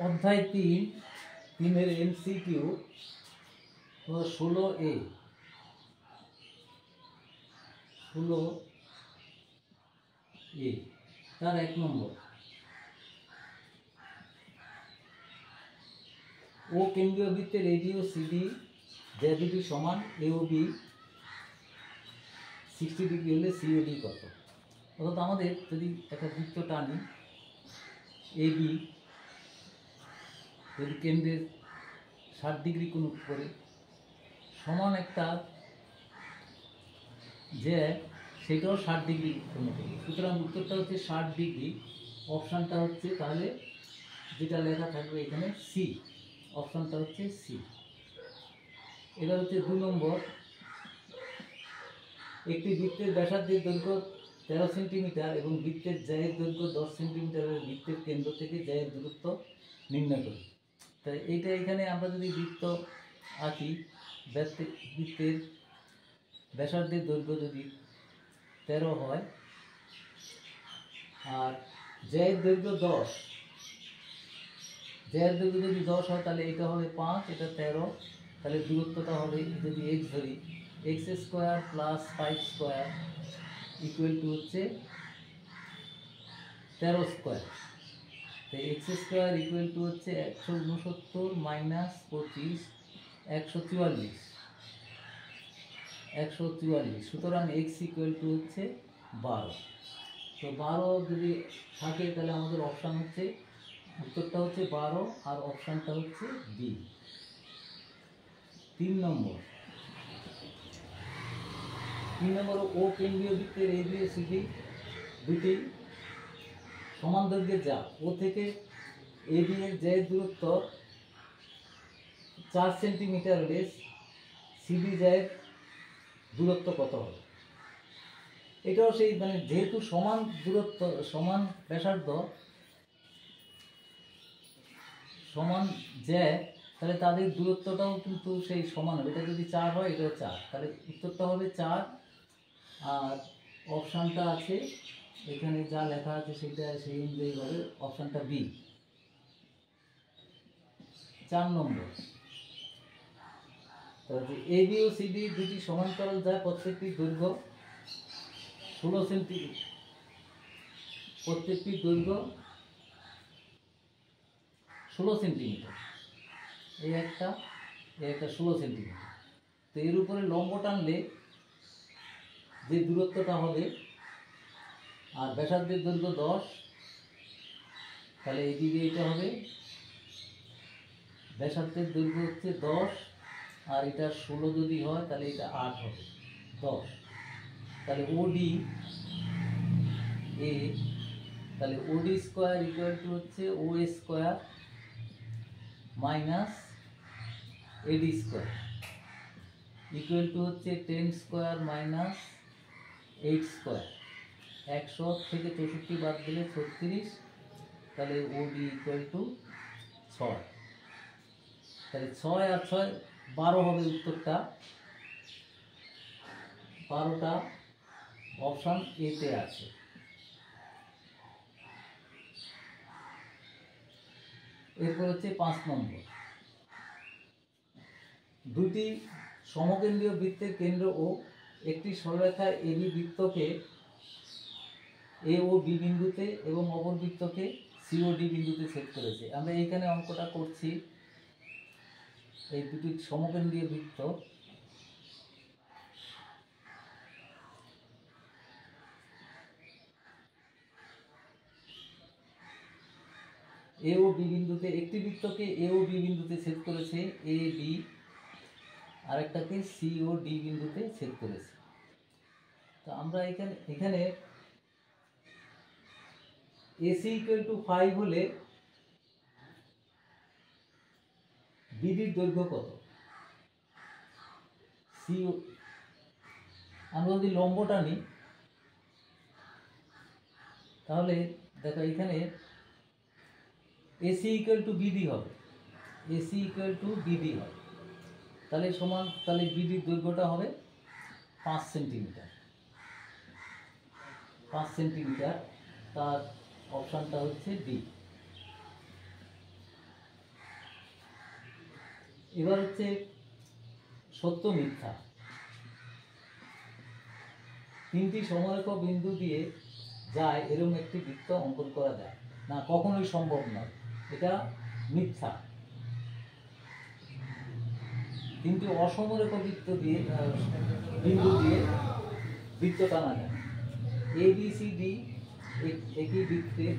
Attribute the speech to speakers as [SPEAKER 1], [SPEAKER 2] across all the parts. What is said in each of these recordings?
[SPEAKER 1] অধ্যায় 3 MCQ 16A 16A তার 1 নম্বর। ও কেন্দ্রীয় বৃত্তের এবি ও সিডি যে দুটি সমান এ ও বি 60 ডিগ্রি হলে সিওডি কত? অর্থাৎ আমাদের যদি একটা বৃত্ত টানি এবি, যদি কেন্দ্রের 60 ডিগ্রি কোণ করে সমান একটা যে সেটাও 60 ডিগ্রি কোণ করে, সুতরাং উত্তরটা হচ্ছে 60 ডিগ্রি। অপশানটা হচ্ছে তাহলে যেটা লেখা থাকবে এখানে সি, অপশানটা হচ্ছে সি। এবার হচ্ছে 2 নম্বর। একটি বৃত্তের ব্যাসার্ধের দৈর্ঘ্য 13 সেন্টিমিটার এবং বৃত্তের জ্যায়ের দৈর্ঘ্য 10 সেন্টিমিটার এবং বৃত্তের কেন্দ্র থেকে জ্যায়ের দূরত্ব নির্ণয় করি। তাই এইটা এখানে আমরা যদি বৃত্ত আঁকি, বৃত্তের ব্যাসার্ধের দৈর্ঘ্য যদি 13 হয় আর জ্যায়ের দৈর্ঘ্য 10, জ্যায়ের দৈর্ঘ্য যদি 10 হয় তাহলে এটা হবে 5, এটা 13, তাহলে দূরত্বটা হবে যদি x ধরি x square plus 5 square equal to হচ্ছে 13 স্কোয়ার। তাই এক্স স্কোয়ার ইকুয়াল টু হচ্ছে 169 মাইনাস 25 144। সুতরাং এক্স ইকুয়াল টু হচ্ছে 12। তো 12 যদি থাকে তাহলে আমাদের অপশান হচ্ছে, উত্তরটা হচ্ছে 12 আর অপশানটা হচ্ছে বি। 3 নম্বর। ও কেন্দ্রীয় বৃত্তের এ বি ও সিডি দুটি সমান দৈর্ঘ্যের যা ও থেকে এ বি এর জ্যায়ের দূরত্ব 4 সেন্টিমিটার হলে সিডি জ্যায়ের দূরত্ব কত হবে? এটাও সেই যেহেতু সমান দূরত্ব, সমান ব্যাসার্ধ, সমান জ্যা, তাহলে তাদের দূরত্বটাও কিন্তু সেই সমান হবে। এটা যদি 4 হয় এটাও 4, তাহলে উত্তরটা হবে 4 আর অপশানটা আছে এখানে যা লেখা আছে সেটা সেই অনুযায়ী হবে অপশানটা বি। 4 নম্বর। তাহলে এ বি ও সিডি দুটি সমান্তরাল যা প্রত্যেকটির দৈর্ঘ্য 16 সেন্টিমিটার, প্রত্যেকটির দৈর্ঘ্য 16 সেন্টিমিটার, এই একটা 16 সেন্টিমিটার। তো এর উপরে লম্ব টানলে যে দূরত্বটা হবে আর ব্যাসার্ধের দৈর্ঘ্য 10, তাহলে এইদিকে এটা হবে ব্যাসার্ধের দৈর্ঘ্য হচ্ছে 10 আর এটা 16 যদি হয় তাহলে এটা 8 হবে 10। তাহলে ওডি এ, তাহলে ওডি স্কোয়ার ইকুয়াল টু হচ্ছে ও square minus AD square equal to হচ্ছে 10 স্কোয়ার মাইনাস 8 স্কোয়ার। 100 থেকে 64 বাদ দিলে 36, তাহলে ওডি ইকুয়াল টু 6। তাহলে 6 আর 6 12 হবে উত্তরটা, 12টা অপশান এতে আছে। এরপর হচ্ছে 5 নম্বর। দুটি সমকেন্দ্রীয় বৃত্তের কেন্দ্র ও একটি সরলরেখা এবি বৃত্তকে এ ও বি বিন্দুতে এবং অপর বৃত্তকে সি ও ডি বিন্দুতে ছেদ করেছে। আমরা এইখানে অঙ্কটা করছি, এই দুটি সমকেন্দ্রীয় বৃত্ত এ ও বি বিন্দুতে, একটি বৃত্তকে এ ও বি বিন্দুতে ছেদ করেছে A B, আরেকটাকে C O D বিন্দুতে ছেদ করেছে। তো আমরা এখানে এসি ইকুয়াল টু 5 হলে বিডির দৈর্ঘ্য কত? সি, আমরা যদি লম্বটা নিই তাহলে দেখো এখানে এসি ইকুয়াল টু বিডি হবে, এসি ইকুয়াল টু বিডি হবে, তাহলে সমান, তাহলে বিডির দৈর্ঘ্যটা হবে 5 সেন্টিমিটার, 5 সেন্টিমিটার। তার অপশানটা হচ্ছে বি। এবার হচ্ছে সত্য মিথ্যা। তিনটি সমরেখ বিন্দু দিয়ে যায় এরকম একটি বৃত্ত অঙ্কন করা যায় না, কখনোই সম্ভব নয়, এটা মিথ্যা। তিনটি অসমরেখ বৃত্ত দিয়ে বিন্দু দিয়ে বৃত্ত টানা যায়। এ বি সি ডি একই বৃত্তের,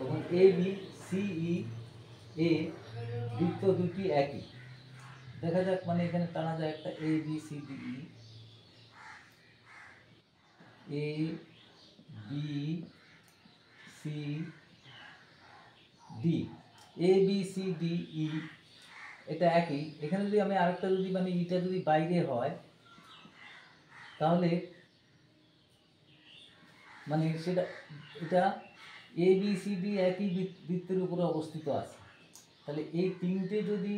[SPEAKER 1] এবং এ বি সি ই এ বৃত্ত দুটি একই। দেখা যাক, মানে এখানে টানা যায় একটা A B C D E, A B C D, A B C D E এটা একই। এখানে যদি আমি আরেকটা যদি মানে ইটা যদি বাইরে হয়, তাহলে মানে সেটা এটা এ বি সি ডি একই বৃত্তের উপরে অবস্থিত আছে। তাহলে এই তিনটে যদি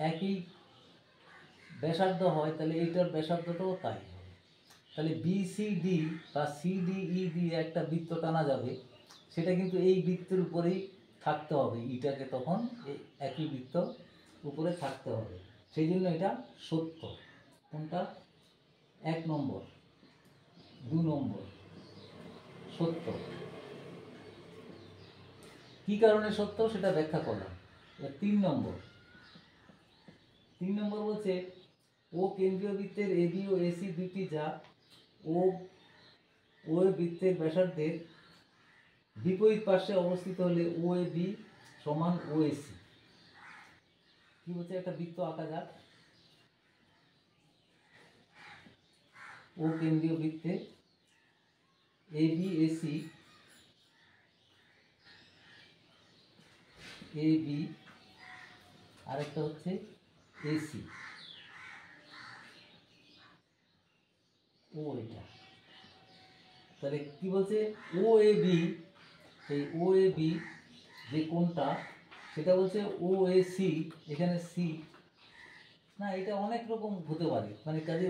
[SPEAKER 1] একই ব্যাসার্ধ হয়, তাহলে এইটার ব্যাসার্ধটাও তাই হবে। তাহলে বি সি ডি বা সি ডি ই দিয়ে একটা বৃত্ত টানা যাবে, সেটা কিন্তু এই বৃত্তের উপরেই থাকতে হবে, ইটাকে তখন এই একই বৃত্ত উপরে থাকতে হবে। সেই জন্য এটা সত্য। কোনটা? 1 নম্বর। 2 নম্বর সত্য। কি কারণে সত্য সেটা ব্যাখ্যা করলাম। 3 নম্বর। 3 নম্বর বলছে ও কেন্দ্রীয় বৃত্তের এবি ও এসি দুটি যা ও বৃত্তের ব্যাসার্ধের বিপরীত পার্শ্বে অবস্থিত হলে ও এ বি সমান ও এসি। কি বলছে? একটা বৃত্ত আঁকা যাক। ও কেন্দ্রীয় বৃত্তে A B AC, A B আরেকটা হচ্ছে এসি, ও এটা। তাহলে কি বলছে? ও এ বি, এই ও এ বি যে কোনটা সেটা বলছে ও এ সি, এখানে সি না, এটা অনেক রকম হতে পারে, মানে কাজে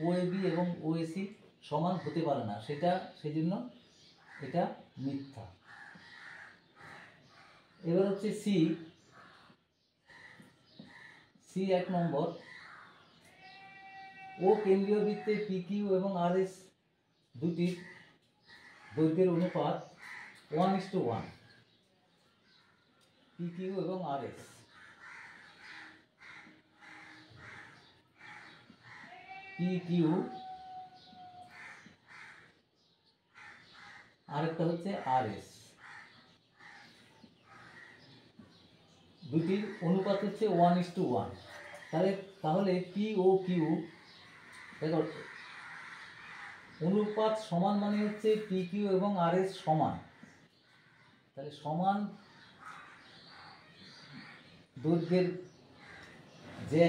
[SPEAKER 1] ও এ বি এবং ও এ সি সমান হতে পারে না, সেটা সেজন্য এটা মিথ্যা। এবার হচ্ছে সি। সি 1 নম্বর। ও কেন্দ্রীয় বৃত্তে পি কিউ এবং আর এস দুটির দৈর্ঘ্যের অনুপাত 1:1। পি কিউ এবং আর এস। পি কিউ আরেকটা হচ্ছে আর এস, দুটির অনুপাত হচ্ছে 1:1। তাহলে পি ও কিউ দেখো, অনুপাত সমান মানে হচ্ছে পি কিউ এবং আর এস সমান। তাহলে সমান দৈর্ঘ্যের যে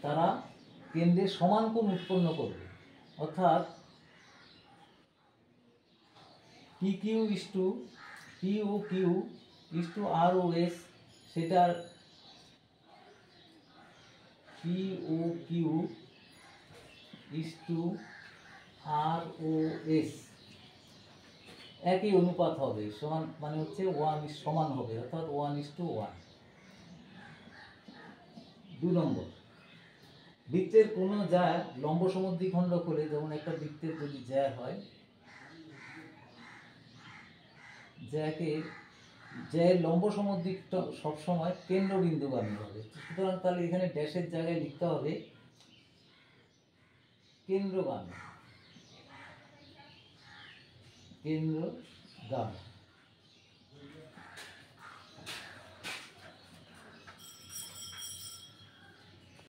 [SPEAKER 1] তারা কেন্দ্রের সমান কোণ উৎপন্ন করবে, অর্থাৎ P Q is to P O Q is to R O S, সেটার P O Q is to R O S একই অনুপাত হবে, সমান মানে হচ্ছে 1 সমান হবে, অর্থাৎ 1:1। 2 নম্বর। বৃত্তের কোনো জ্যা লম্ব সমদ্বিখণ্ড করে, যেমন একটা বৃত্তের যদি জ্যা হয়, জ্যায়ের লম্ব সমদ্বিটা সবসময় কেন্দ্রবিন্দুগামী হবে। সুতরাং তাহলে এখানে ড্যাশের জায়গায় লিখতে হবে কেন্দ্রগামী, কেন্দ্রগামী।